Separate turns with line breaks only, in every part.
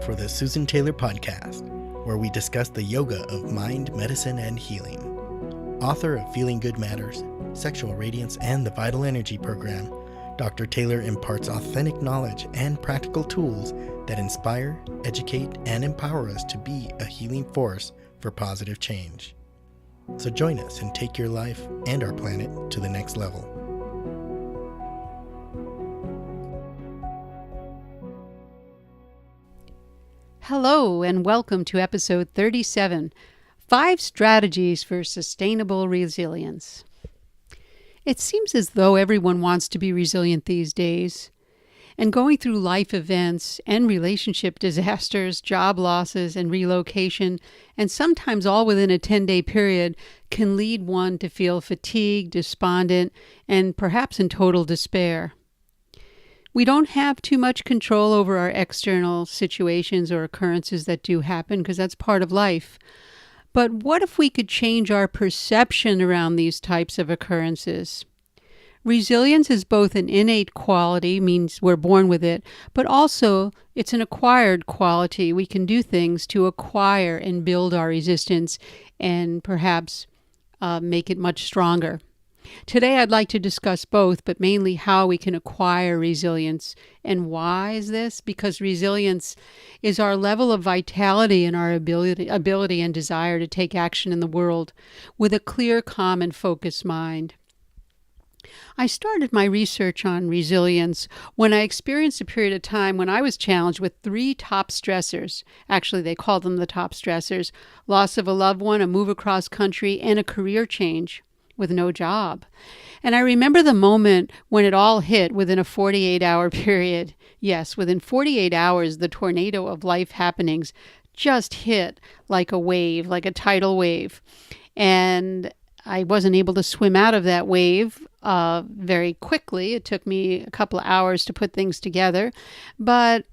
for the Susan Taylor Podcast, where we discuss the yoga of mind, medicine, and healing. Author of Feeling Good Matters, Sexual Radiance, and the Vital Energy Program, Dr. Taylor imparts authentic knowledge and practical tools that inspire, educate, and empower us to be a healing force for positive change. So join us and take your life and our planet to the next level.
Hello and welcome to episode 37, 5 Strategies for Sustainable Resilience. It seems as though everyone wants to be resilient these days, and going through life events and relationship disasters, job losses and relocation, and sometimes all within a 10-day period, can lead one to feel fatigued, despondent, and perhaps in total despair. We don't have too much control over our external situations or occurrences that do happen because that's part of life. But what if we could change our perception around these types of occurrences? Resilience is both an innate quality, means we're born with it, but also it's an acquired quality. We can do things to acquire and build our resistance and perhaps make it much stronger. Today I'd like to discuss both, but mainly how we can acquire resilience. And why is this? Because resilience is our level of vitality and our ability and desire to take action in the world with a clear, calm, and focused mind. I started my research on resilience when I experienced a period of time when I was challenged with 3 top stressors. Actually, they call them the top stressors: loss of a loved one, a move across country, and a career change with no job. And I remember the moment when it all hit within a 48-hour period. Yes, within 48 hours, the tornado of life happenings just hit like a wave, like a tidal wave. And I wasn't able to swim out of that wave very quickly. It took me a couple of hours to put things together. But,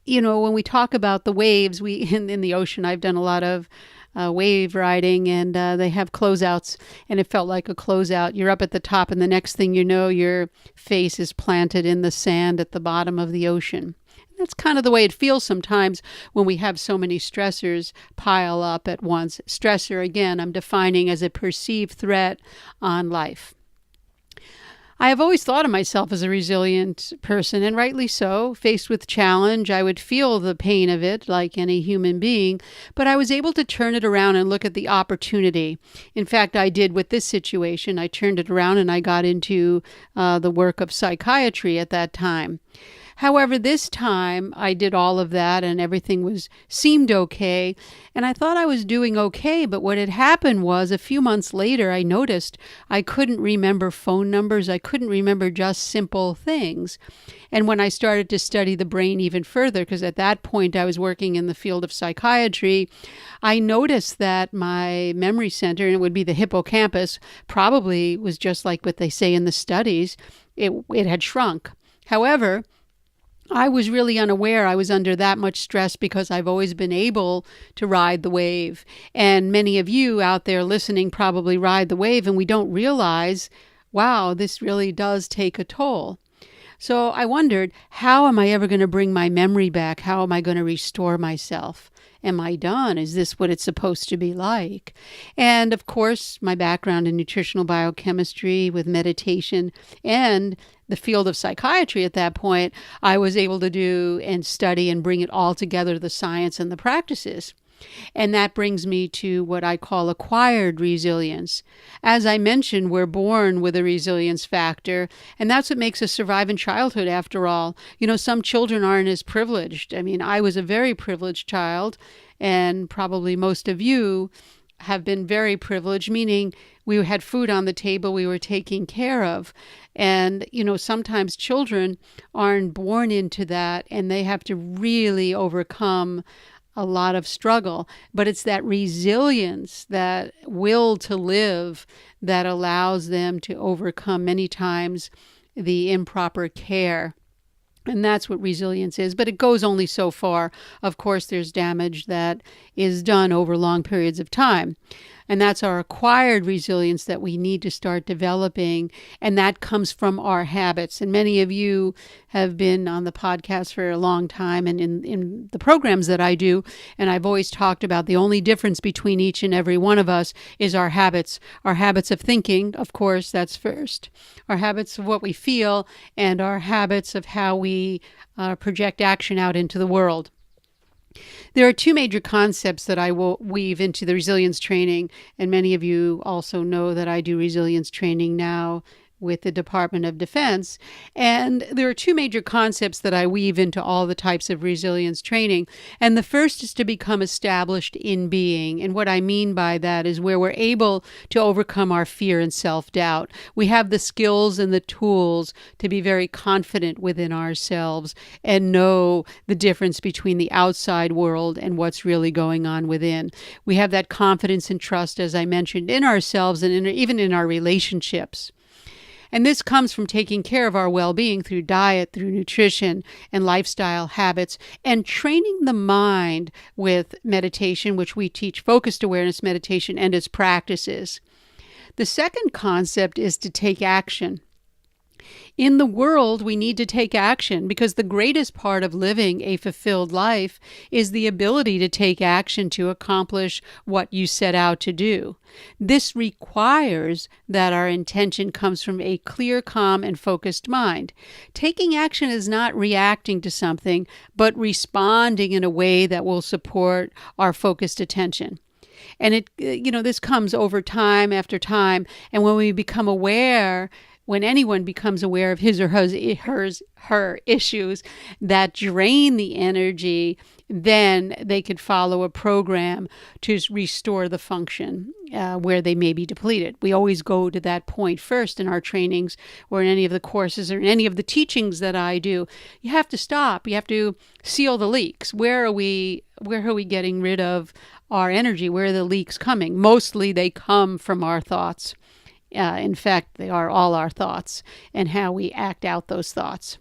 you know, when we talk about the waves, in the ocean, I've done a lot of wave riding, and they have closeouts, and it felt like a closeout. You're up at the top, and the next thing you know, your face is planted in the sand at the bottom of the ocean. That's kind of the way it feels sometimes when we have so many stressors pile up at once. Stressor, again, I'm defining as a perceived threat on life. I have always thought of myself as a resilient person, and rightly so. Faced with challenge, I would feel the pain of it like any human being, but I was able to turn it around and look at the opportunity. In fact, I did with this situation. I turned it around and I got into the work of psychiatry at that time. However, this time I did all of that and everything seemed okay. And I thought I was doing okay, but what had happened was a few months later, I noticed I couldn't remember phone numbers. I couldn't remember just simple things. And when I started to study the brain even further, because at that point I was working in the field of psychiatry, I noticed that my memory center, and it would be the hippocampus, probably was just like what they say in the studies. It had shrunk. However, I was really unaware I was under that much stress because I've always been able to ride the wave. And many of you out there listening probably ride the wave, and we don't realize, wow, this really does take a toll. So I wondered, how am I ever going to bring my memory back? How am I going to restore myself? Am I done? Is this what it's supposed to be like? And of course, my background in nutritional biochemistry with meditation and the field of psychiatry at that point, I was able to do and study and bring it all together, the science and the practices. And that brings me to what I call acquired resilience. As I mentioned, we're born with a resilience factor, and that's what makes us survive in childhood after all. You know, some children aren't as privileged. I mean, I was a very privileged child, and probably most of you have been very privileged, meaning we had food on the table, we were taken care of. And, you know, sometimes children aren't born into that, and they have to really overcome a lot of struggle, but it's that resilience, that will to live, that allows them to overcome many times the improper care And that's what resilience is. But it goes only so far. Of course, there's damage that is done over long periods of time. And that's our acquired resilience that we need to start developing. And that comes from our habits. And many of you have been on the podcast for a long time and in the programs that I do. And I've always talked about the only difference between each and every one of us is our habits. Our habits of thinking, of course, that's first. Our habits of what we feel and our habits of how we project action out into the world. There are two major concepts that I will weave into the resilience training, and many of you also know that I do resilience training now with the Department of Defense. And there are two major concepts that I weave into all the types of resilience training. And the first is to become established in being. And what I mean by that is where we're able to overcome our fear and self-doubt. We have the skills and the tools to be very confident within ourselves and know the difference between the outside world and what's really going on within. We have that confidence and trust, as I mentioned, in ourselves and even in our relationships. And this comes from taking care of our well-being through diet, through nutrition and lifestyle habits, and training the mind with meditation, which we teach focused awareness meditation and its practices. The second concept is to take action. In the world, we need to take action because the greatest part of living a fulfilled life is the ability to take action to accomplish what you set out to do. This requires that our intention comes from a clear, calm, and focused mind. Taking action is not reacting to something, but responding in a way that will support our focused attention. And this comes over time after time. And when we become aware, when anyone becomes aware of his or her issues that drain the energy, then they could follow a program to restore the function where they may be depleted. We always go to that point first in our trainings or in any of the courses or in any of the teachings that I do. You have to stop. You have to seal the leaks. Where are we getting rid of our energy? Where are the leaks coming? Mostly they come from our thoughts. In fact, they are all our thoughts and how we act out those thoughts.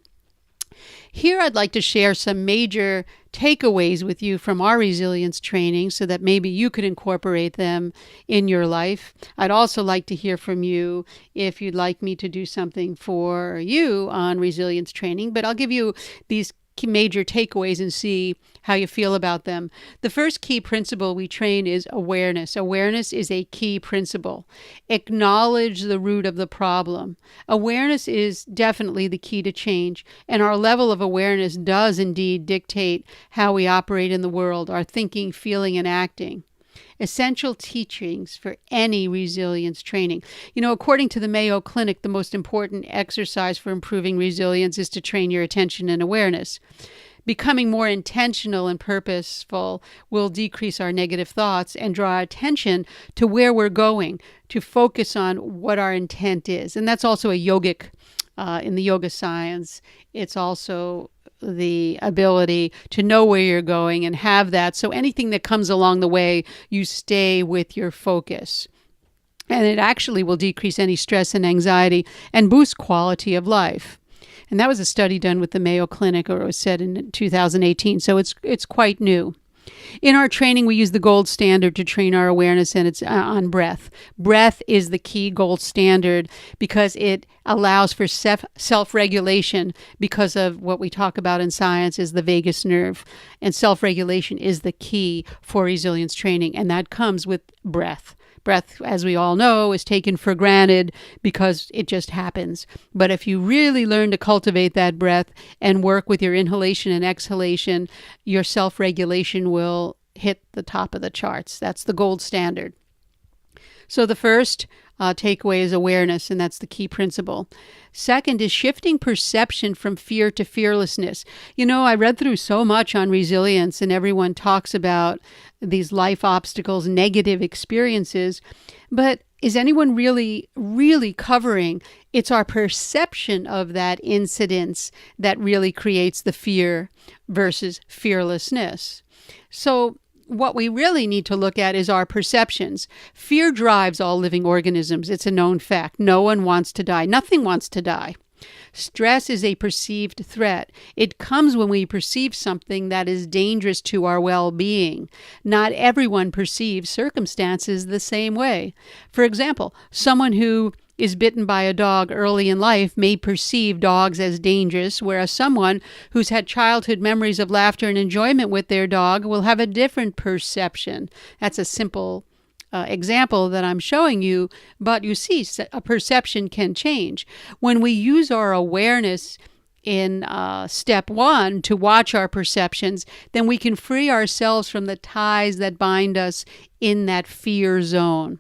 Here I'd like to share some major takeaways with you from our resilience training so that maybe you could incorporate them in your life. I'd also like to hear from you if you'd like me to do something for you on resilience training, but I'll give you these major takeaways and see how you feel about them. The first key principle we train is awareness. Awareness is a key principle. Acknowledge the root of the problem. Awareness is definitely the key to change, and our level of awareness does indeed dictate how we operate in the world, our thinking, feeling, and acting. Essential teachings for any resilience training. According to the Mayo Clinic, the most important exercise for improving resilience is to train your attention and awareness. Becoming more intentional and purposeful will decrease our negative thoughts and draw attention to where we're going, to focus on what our intent is. And that's also a yogic, in the yoga science, it's also the ability to know where you're going and have that. So anything that comes along the way, you stay with your focus. And it actually will decrease any stress and anxiety and boost quality of life. And that was a study done with the Mayo Clinic, or it was said in 2018. So it's quite new. In our training, we use the gold standard to train our awareness, and it's on breath. Breath is the key gold standard because it allows for self-regulation because of what we talk about in science is the vagus nerve. And self-regulation is the key for resilience training, and that comes with breath. Breath, as we all know, is taken for granted because it just happens. But if you really learn to cultivate that breath and work with your inhalation and exhalation, your self-regulation will hit the top of the charts. That's the gold standard. So the first takeaway is awareness, and that's the key principle. Second is shifting perception from fear to fearlessness. I read through so much on resilience, and everyone talks about these life obstacles, negative experiences, but is anyone really covering? It's our perception of that incidence that really creates the fear versus fearlessness. So what we really need to look at is our perceptions. Fear drives all living organisms. It's a known fact. No one wants to die. Nothing wants to die. Stress is a perceived threat. It comes when we perceive something that is dangerous to our well-being. Not everyone perceives circumstances the same way. For example, someone who is bitten by a dog early in life may perceive dogs as dangerous, whereas someone who's had childhood memories of laughter and enjoyment with their dog will have a different perception. That's a simple example that I'm showing you, but you see, a perception can change. When we use our awareness in step one to watch our perceptions, then we can free ourselves from the ties that bind us in that fear zone.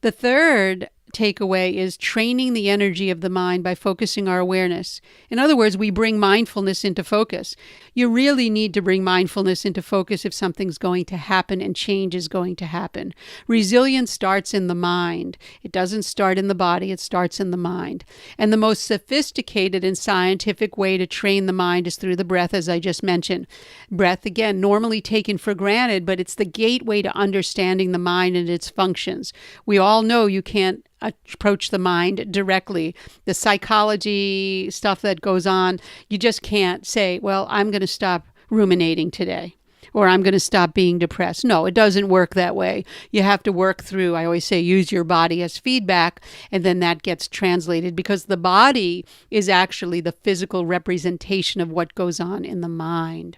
The third takeaway is training the energy of the mind by focusing our awareness. In other words, we bring mindfulness into focus. You really need to bring mindfulness into focus if something's going to happen and change is going to happen. Resilience starts in the mind. It doesn't start in the body, it starts in the mind. And the most sophisticated and scientific way to train the mind is through the breath, as I just mentioned. Breath, again, normally taken for granted, but it's the gateway to understanding the mind and its functions. We all know you can't approach the mind directly. The psychology stuff that goes on, you just can't say, well, I'm going to stop ruminating today, or I'm going to stop being depressed. No, it doesn't work that way. You have to work through, I always say, use your body as feedback, and then that gets translated, because the body is actually the physical representation of what goes on in the mind.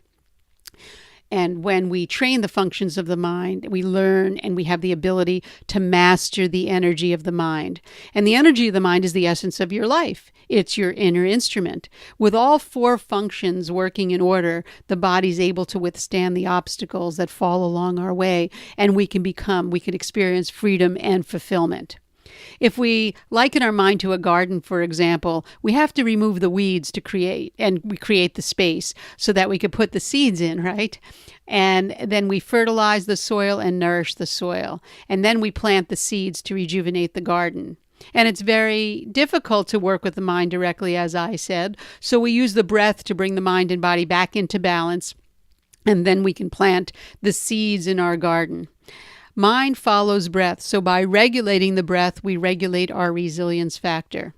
And when we train the functions of the mind, we learn and we have the ability to master the energy of the mind. And the energy of the mind is the essence of your life. It's your inner instrument. With all four functions working in order, the body's able to withstand the obstacles that fall along our way, and we can experience freedom and fulfillment. If we liken our mind to a garden, for example, we have to remove the weeds to create, and we create the space so that we could put the seeds in, right? And then we fertilize the soil and nourish the soil. And then we plant the seeds to rejuvenate the garden. And it's very difficult to work with the mind directly, as I said. So we use the breath to bring the mind and body back into balance. And then we can plant the seeds in our garden. Mind follows breath, so by regulating the breath, we regulate our resilience factor.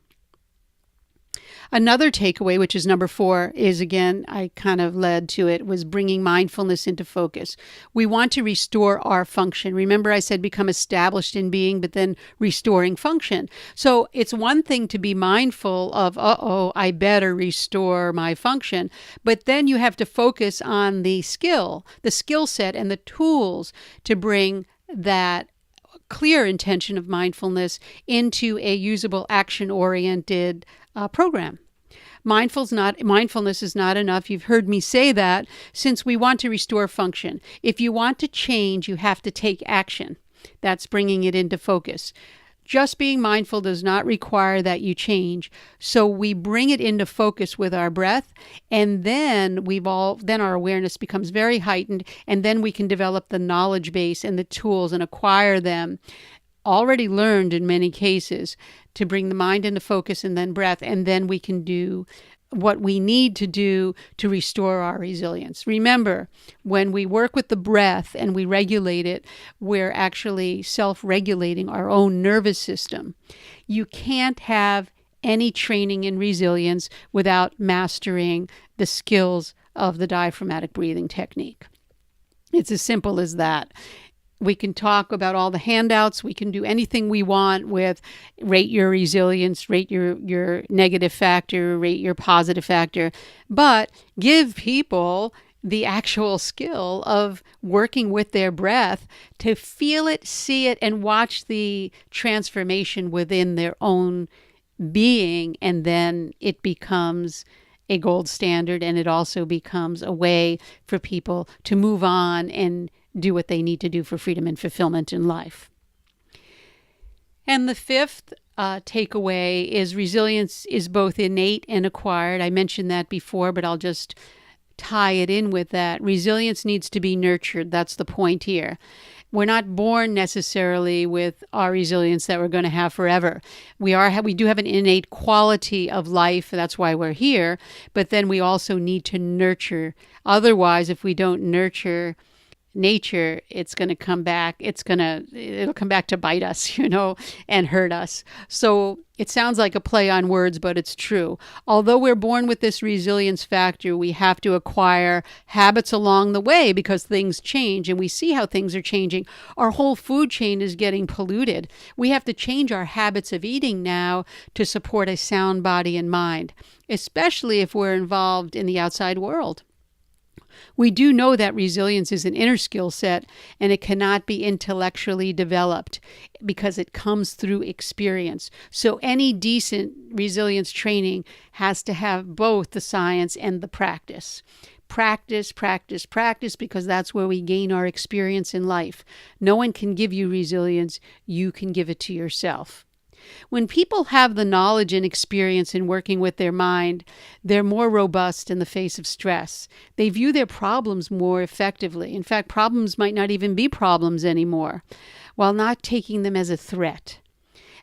Another takeaway, which is number 4, is, again, I kind of led to it, was bringing mindfulness into focus. We want to restore our function. Remember I said become established in being, but then restoring function. So it's one thing to be mindful of, I better restore my function, but then you have to focus on the skill set and the tools to bring that clear intention of mindfulness into a usable, action-oriented program. Mindfulness is not enough. You've heard me say that, since we want to restore function. If you want to change, you have to take action. That's bringing it into focus. Just being mindful does not require that you change. So we bring it into focus with our breath, and then our awareness becomes very heightened, and then we can develop the knowledge base and the tools and acquire them, already learned in many cases, to bring the mind into focus and then breath, and then we can do what we need to do to restore our resilience. Remember, when we work with the breath and we regulate it, we're actually self-regulating our own nervous system. You can't have any training in resilience without mastering the skills of the diaphragmatic breathing technique. It's as simple as that. We can talk about all the handouts. We can do anything we want with rate your resilience, rate your negative factor, rate your positive factor, but give people the actual skill of working with their breath to feel it, see it, and watch the transformation within their own being. And then it becomes a gold standard, and it also becomes a way for people to move on and do what they need to do for freedom and fulfillment in life. And the fifth takeaway is resilience is both innate and acquired. I mentioned that before, but I'll just tie it in with that. Resilience needs to be nurtured. That's the point here. We're not born necessarily with our resilience that we're going to have forever. We do have an innate quality of life. That's why we're here. But then we also need to nurture. Otherwise, if we don't nurture nature, it's going to come back. It'll come back to bite us, and hurt us. So it sounds like a play on words, but it's true. Although we're born with this resilience factor, we have to acquire habits along the way because things change, and we see how things are changing. Our whole food chain is getting polluted. We have to change our habits of eating now to support a sound body and mind, especially if we're involved in the outside world. We do know that resilience is an inner skill set and it cannot be intellectually developed because it comes through experience. So any decent resilience training has to have both the science and the practice. Practice, practice, practice, because that's where we gain our experience in life. No one can give you resilience. You can give it to yourself. When people have the knowledge and experience in working with their mind, they're more robust in the face of stress. They view their problems more effectively. In fact, problems might not even be problems anymore, while not taking them as a threat.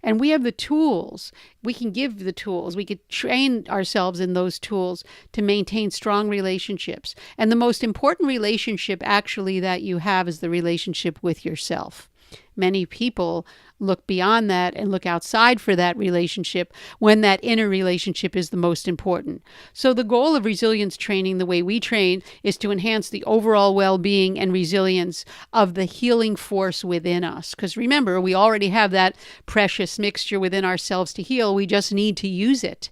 And we have the tools. We can give the tools. We could train ourselves in those tools to maintain strong relationships. And the most important relationship actually that you have is the relationship with yourself. Many people look beyond that and look outside for that relationship when that inner relationship is the most important. So the goal of resilience training, the way we train, is to enhance the overall well-being and resilience of the healing force within us. Because remember, we already have that precious mixture within ourselves to heal. We just need to use it.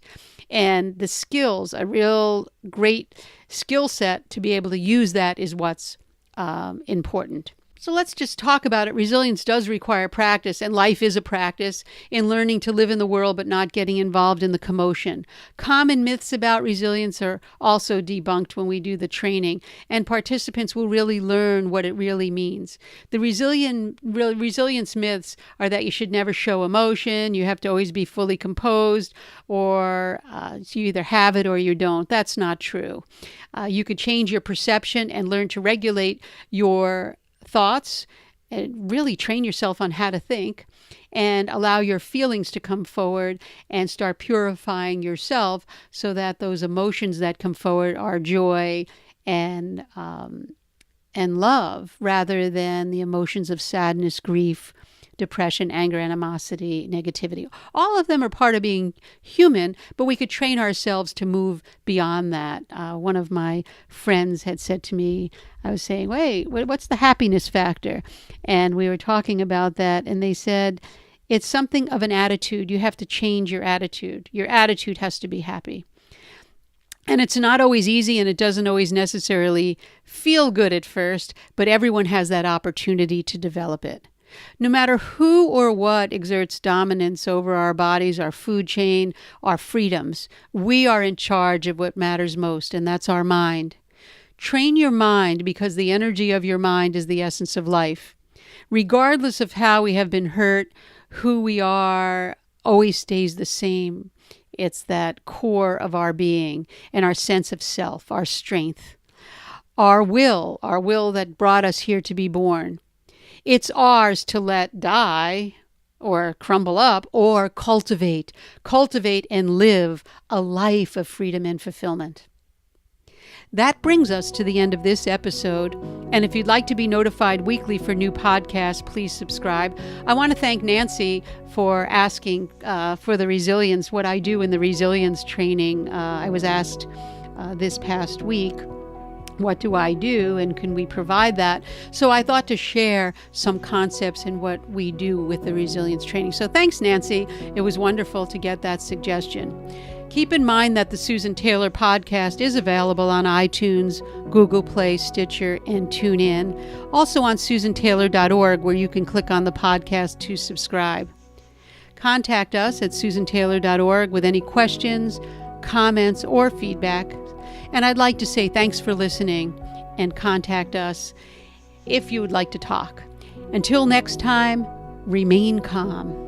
And the skills, a real great skill set to be able to use that is what's important. So let's just talk about it. Resilience does require practice, and life is a practice in learning to live in the world but not getting involved in the commotion. Common myths about resilience are also debunked when we do the training, and participants will really learn what it really means. The resilience myths are that you should never show emotion, you have to always be fully composed, or you either have it or you don't. That's not true. You could change your perception and learn to regulate your thoughts and really train yourself on how to think and allow your feelings to come forward and start purifying yourself so that those emotions that come forward are joy and love rather than the emotions of sadness, grief, depression, anger, animosity, negativity. All of them are part of being human, but we could train ourselves to move beyond that. One of my friends had said to me, I was saying, wait, what's the happiness factor? And we were talking about that, and they said, it's something of an attitude. You have to change your attitude. Your attitude has to be happy. And it's not always easy, and it doesn't always necessarily feel good at first, but everyone has that opportunity to develop it. No matter who or what exerts dominance over our bodies, our food chain, our freedoms, we are in charge of what matters most, and that's our mind. Train your mind because the energy of your mind is the essence of life. Regardless of how we have been hurt, who we are always stays the same. It's that core of our being and our sense of self, our strength, our will that brought us here to be born. It's ours to let die or crumble up or cultivate and live a life of freedom and fulfillment. That brings us to the end of this episode. And if you'd like to be notified weekly for new podcasts, please subscribe. I want to thank Nancy for asking for the resilience, what I do in the resilience training. I was asked this past week, what do I do and can we provide that? So I thought to share some concepts in what we do with the resilience training. So thanks, Nancy. It was wonderful to get that suggestion. Keep in mind that the Susan Taylor podcast is available on iTunes, Google Play, Stitcher, and TuneIn. Also on susantaylor.org, where you can click on the podcast to subscribe. Contact us at susantaylor.org with any questions, comments, or feedback. And I'd like to say thanks for listening and contact us if you would like to talk. Until next time, remain calm.